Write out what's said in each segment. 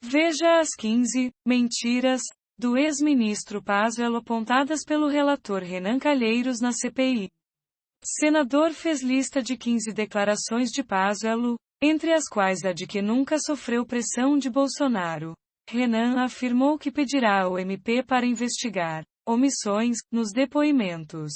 Veja as 15 mentiras do ex-ministro Pazuello apontadas pelo relator Renan Calheiros na CPI. Senador fez lista de 15 declarações de Pazuello, entre as quais a de que nunca sofreu pressão de Bolsonaro. Renan afirmou que pedirá ao MP para investigar omissões nos depoimentos.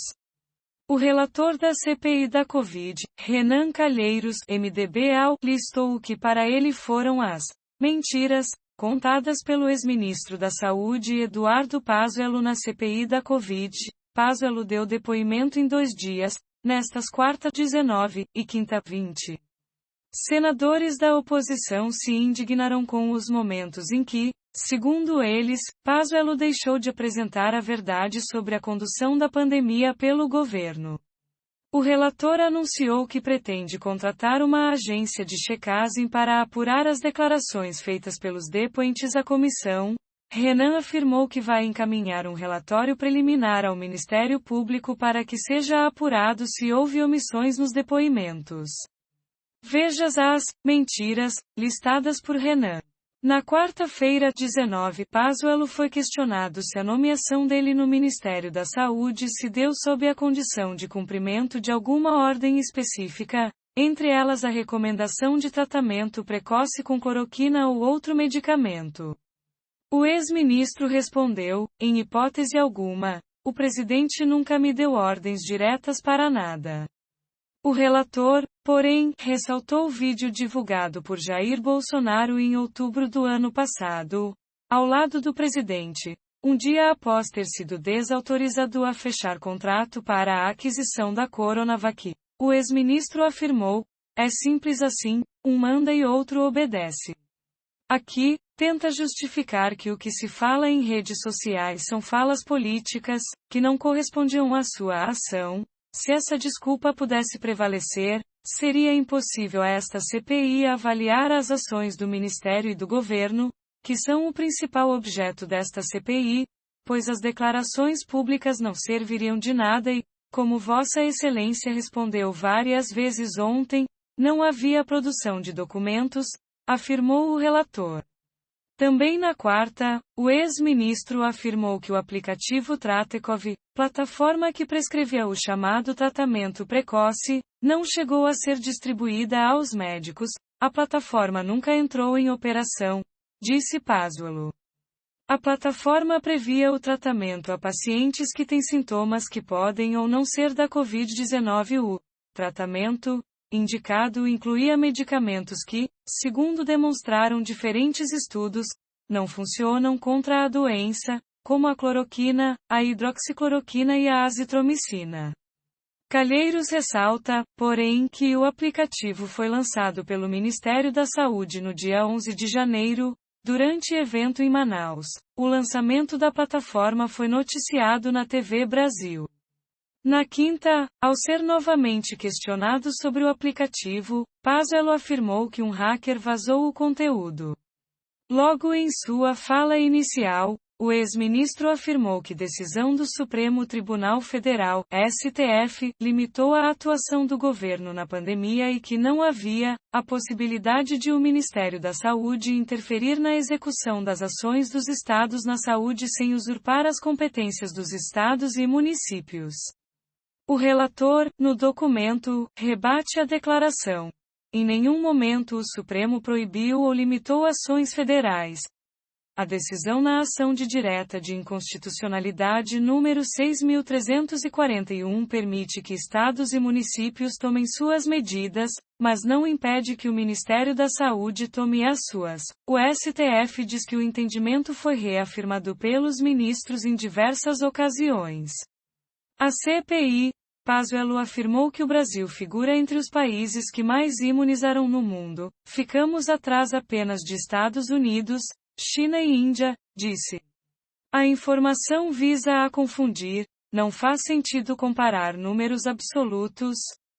O relator da CPI da Covid, Renan Calheiros, MDB, listou o que para ele foram as mentiras contadas pelo ex-ministro da Saúde Eduardo Pazuello na CPI da Covid. Pazuello deu depoimento em 2 dias, nestas quarta 19 e quinta 20. Senadores da oposição se indignaram com os momentos em que, segundo eles, Pazuello deixou de apresentar a verdade sobre a condução da pandemia pelo governo. O relator anunciou que pretende contratar uma agência de checagem para apurar as declarações feitas pelos depoentes à comissão. Renan afirmou que vai encaminhar um relatório preliminar ao Ministério Público para que seja apurado se houve omissões nos depoimentos. Veja as mentiras listadas por Renan. Na quarta-feira, 19, Pazuello foi questionado se a nomeação dele no Ministério da Saúde se deu sob a condição de cumprimento de alguma ordem específica, entre elas a recomendação de tratamento precoce com cloroquina ou outro medicamento. O ex-ministro respondeu, em hipótese alguma, o presidente nunca me deu ordens diretas para nada. O relator, porém, ressaltou o vídeo divulgado por Jair Bolsonaro em outubro do ano passado, ao lado do presidente, um dia após ter sido desautorizado a fechar contrato para a aquisição da Coronavac. O ex-ministro afirmou, é simples assim, um manda e outro obedece. Aqui, tenta justificar que o que se fala em redes sociais são falas políticas, que não correspondiam à sua ação. Se essa desculpa pudesse prevalecer, seria impossível a esta CPI avaliar as ações do Ministério e do Governo, que são o principal objeto desta CPI, pois as declarações públicas não serviriam de nada e, como Vossa Excelência respondeu várias vezes ontem, não havia produção de documentos, afirmou o relator. Também na quarta, o ex-ministro afirmou que o aplicativo Tratekov, plataforma que prescrevia o chamado tratamento precoce, não chegou a ser distribuída aos médicos, a plataforma nunca entrou em operação, disse Pazuello. A plataforma previa o tratamento a pacientes que têm sintomas que podem ou não ser da Covid-19. O tratamento indicado incluía medicamentos que, segundo demonstraram diferentes estudos, não funcionam contra a doença, como a cloroquina, a hidroxicloroquina e a azitromicina. Calheiros ressalta, porém, que o aplicativo foi lançado pelo Ministério da Saúde no dia 11 de janeiro, durante evento em Manaus. O lançamento da plataforma foi noticiado na TV Brasil. Na quinta, ao ser novamente questionado sobre o aplicativo, Pazuello afirmou que um hacker vazou o conteúdo. Logo em sua fala inicial, o ex-ministro afirmou que decisão do Supremo Tribunal Federal, STF, limitou a atuação do governo na pandemia e que não havia a possibilidade de o Ministério da Saúde interferir na execução das ações dos estados na saúde sem usurpar as competências dos estados e municípios. O relator, no documento, rebate a declaração. Em nenhum momento o Supremo proibiu ou limitou ações federais. A decisão na ação de direta de inconstitucionalidade número 6.341 permite que estados e municípios tomem suas medidas, mas não impede que o Ministério da Saúde tome as suas. O STF diz que o entendimento foi reafirmado pelos ministros em diversas ocasiões. A CPI, Pazuello afirmou que o Brasil figura entre os países que mais imunizaram no mundo. Ficamos atrás apenas de Estados Unidos, China e Índia, disse. A informação visa a confundir, não faz sentido comparar números absolutos.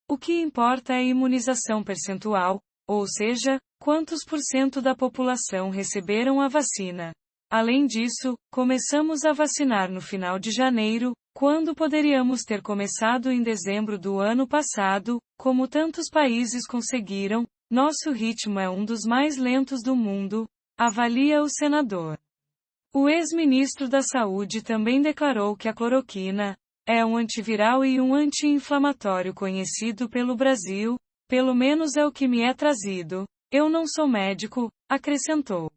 O que importa é a imunização percentual, ou seja, quantos por cento da população receberam a vacina. Além disso, começamos a vacinar no final de janeiro, quando poderíamos ter começado em dezembro do ano passado, como tantos países conseguiram. Nosso ritmo é um dos mais lentos do mundo, avalia o senador. O ex-ministro da Saúde também declarou que a cloroquina é um antiviral e um anti-inflamatório conhecido pelo Brasil, pelo menos é o que me é trazido. Eu não sou médico, acrescentou.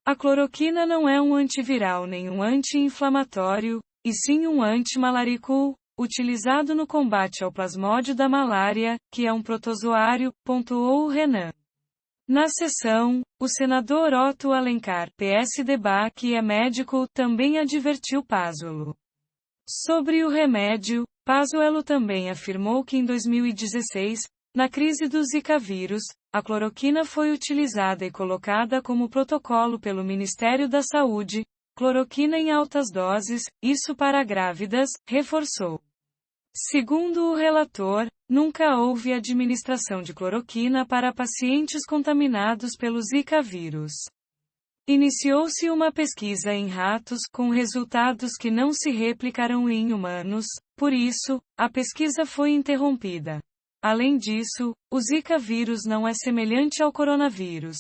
A cloroquina não é um antiviral nem um anti-inflamatório, e sim um antimalárico, utilizado no combate ao plasmódio da malária, que é um protozoário, pontuou o Renan. Na sessão, o senador Otto Alencar, PSDB, que é médico, também advertiu Pazuello. Sobre o remédio, Pazuello também afirmou que em 2016, na crise do Zika vírus, a cloroquina foi utilizada e colocada como protocolo pelo Ministério da Saúde, cloroquina em altas doses, isso para grávidas, reforçou. Segundo o relator, nunca houve administração de cloroquina para pacientes contaminados pelo Zika vírus. Iniciou-se uma pesquisa em ratos com resultados que não se replicaram em humanos, por isso, a pesquisa foi interrompida. Além disso, o Zika vírus não é semelhante ao coronavírus.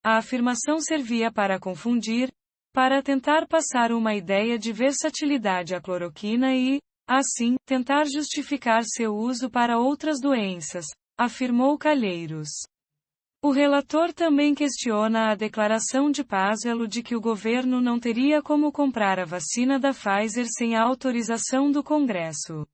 A afirmação servia para confundir, para tentar passar uma ideia de versatilidade à cloroquina e, assim, tentar justificar seu uso para outras doenças, afirmou Calheiros. O relator também questiona a declaração de Pazuello de que o governo não teria como comprar a vacina da Pfizer sem a autorização do Congresso.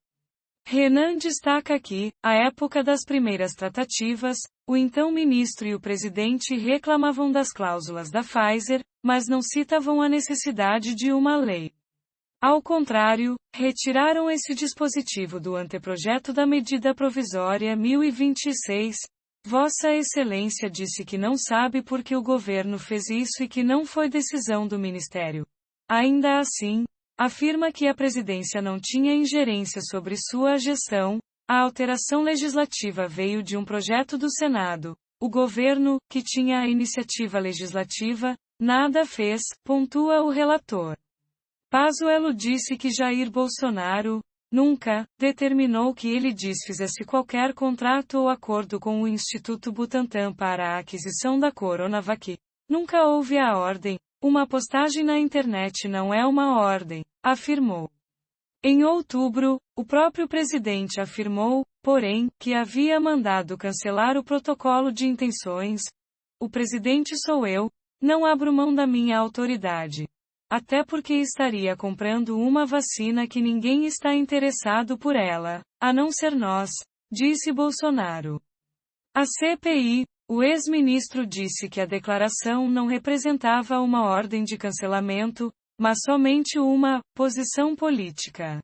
Renan destaca que, à época das primeiras tratativas, o então ministro e o presidente reclamavam das cláusulas da Pfizer, mas não citavam a necessidade de uma lei. Ao contrário, retiraram esse dispositivo do anteprojeto da medida provisória 1026. Vossa Excelência disse que não sabe por que o governo fez isso e que não foi decisão do Ministério. Ainda assim, afirma que a presidência não tinha ingerência sobre sua gestão, a alteração legislativa veio de um projeto do Senado. O governo, que tinha a iniciativa legislativa, nada fez, pontua o relator. Pazuello disse que Jair Bolsonaro nunca determinou que ele desfizesse qualquer contrato ou acordo com o Instituto Butantan para a aquisição da Coronavac. Nunca houve a ordem. Uma postagem na internet não é uma ordem, afirmou. Em outubro, o próprio presidente afirmou, porém, que havia mandado cancelar o protocolo de intenções. O presidente sou eu, não abro mão da minha autoridade. Até porque estaria comprando uma vacina que ninguém está interessado por ela, a não ser nós, disse Bolsonaro. A CPI, o ex-ministro disse que a declaração não representava uma ordem de cancelamento, mas somente uma posição política.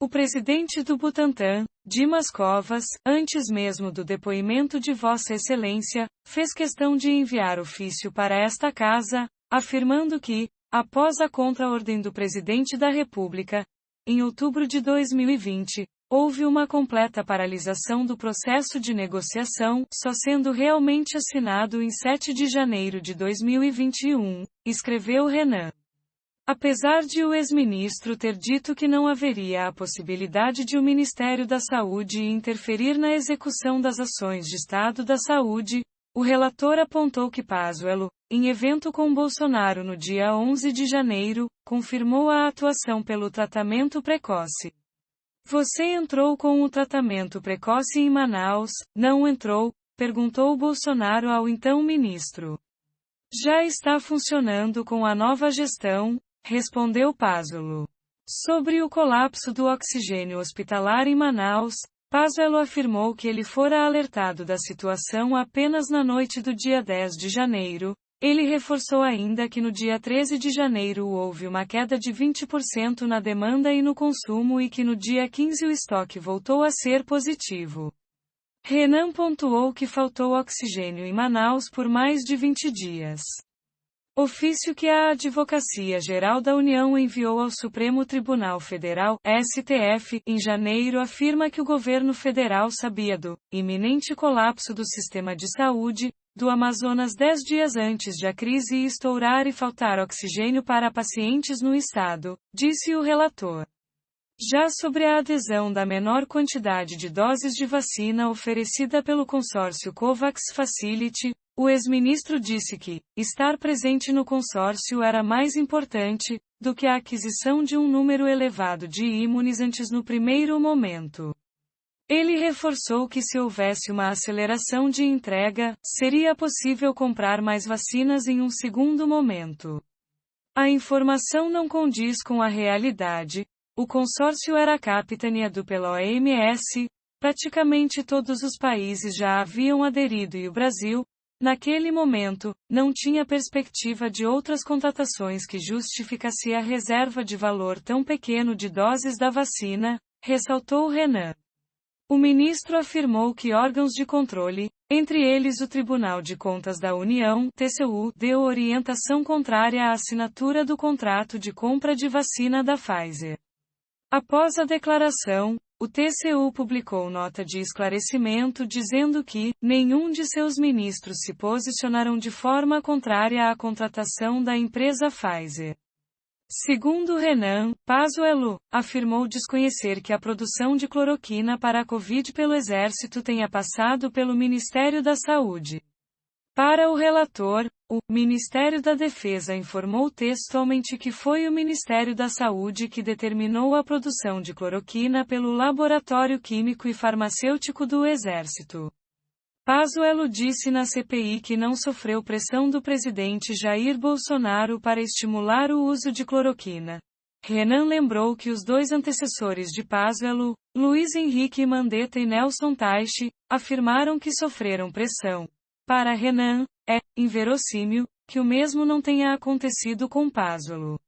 O presidente do Butantan, Dimas Covas, antes mesmo do depoimento de Vossa Excelência, fez questão de enviar ofício para esta casa, afirmando que, após a contra-ordem do presidente da República, em outubro de 2020, houve uma completa paralisação do processo de negociação, só sendo realmente assinado em 7 de janeiro de 2021, escreveu Renan. Apesar de o ex-ministro ter dito que não haveria a possibilidade de o Ministério da Saúde interferir na execução das ações de Estado da Saúde, o relator apontou que Pazuello, em evento com Bolsonaro no dia 11 de janeiro, confirmou a atuação pelo tratamento precoce. Você entrou com o tratamento precoce em Manaus, não entrou? Perguntou Bolsonaro ao então ministro. Já está funcionando com a nova gestão, respondeu Pazuello. Sobre o colapso do oxigênio hospitalar em Manaus, Pazuello afirmou que ele fora alertado da situação apenas na noite do dia 10 de janeiro. Ele reforçou ainda que no dia 13 de janeiro houve uma queda de 20% na demanda e no consumo e que no dia 15 o estoque voltou a ser positivo. Renan pontuou que faltou oxigênio em Manaus por mais de 20 dias. Ofício que a Advocacia Geral da União enviou ao Supremo Tribunal Federal, STF, em janeiro afirma que o governo federal sabia do iminente colapso do sistema de saúde do Amazonas 10 dias antes de a crise estourar e faltar oxigênio para pacientes no estado, disse o relator. Já sobre a adesão da menor quantidade de doses de vacina oferecida pelo consórcio COVAX Facility, O ex-ministro disse que estar presente no consórcio era mais importante do que a aquisição de um número elevado de imunizantes no primeiro momento. Ele reforçou que se houvesse uma aceleração de entrega, seria possível comprar mais vacinas em um segundo momento. A informação não condiz com a realidade. O consórcio era capitaneado pela OMS, praticamente todos os países já haviam aderido e o Brasil, naquele momento, não tinha perspectiva de outras contratações que justificasse a reserva de valor tão pequeno de doses da vacina, ressaltou Renan. O ministro afirmou que órgãos de controle, entre eles o Tribunal de Contas da União, TCU, deu orientação contrária à assinatura do contrato de compra de vacina da Pfizer. Após a declaração, o TCU publicou nota de esclarecimento dizendo que nenhum de seus ministros se posicionaram de forma contrária à contratação da empresa Pfizer. Segundo Renan, Pazuello afirmou desconhecer que a produção de cloroquina para a Covid pelo Exército tenha passado pelo Ministério da Saúde. Para o relator, o Ministério da Defesa informou textualmente que foi o Ministério da Saúde que determinou a produção de cloroquina pelo Laboratório Químico e Farmacêutico do Exército. Pazuello disse na CPI que não sofreu pressão do presidente Jair Bolsonaro para estimular o uso de cloroquina. Renan lembrou que os dois antecessores de Pazuello, Luiz Henrique Mandetta e Nelson Teich, afirmaram que sofreram pressão. Para Renan, é inverossímil que o mesmo não tenha acontecido com Pazuello.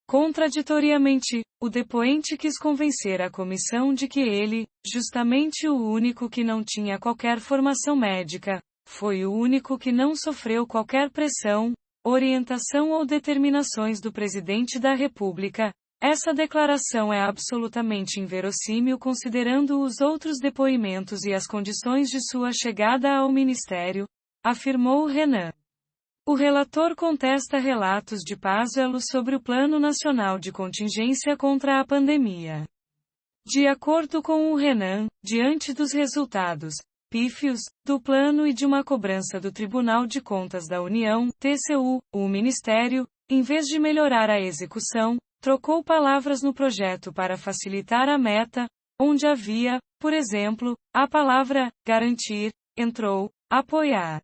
Contraditoriamente, o depoente quis convencer a comissão de que ele, justamente o único que não tinha qualquer formação médica, foi o único que não sofreu qualquer pressão, orientação ou determinações do presidente da República. Essa declaração é absolutamente inverossímil considerando os outros depoimentos e as condições de sua chegada ao ministério, afirmou Renan. O relator contesta relatos de Pazuello sobre o Plano Nacional de Contingência contra a Pandemia. De acordo com o Renan, diante dos resultados pífios do plano e de uma cobrança do Tribunal de Contas da União, TCU, o Ministério, em vez de melhorar a execução, trocou palavras no projeto para facilitar a meta, onde havia, por exemplo, a palavra garantir, entrou apoiar.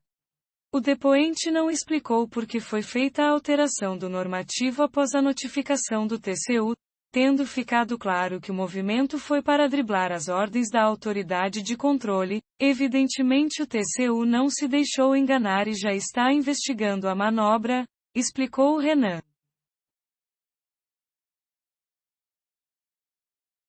O depoente não explicou por que foi feita a alteração do normativo após a notificação do TCU, tendo ficado claro que o movimento foi para driblar as ordens da autoridade de controle. Evidentemente o TCU não se deixou enganar e já está investigando a manobra, explicou Renan.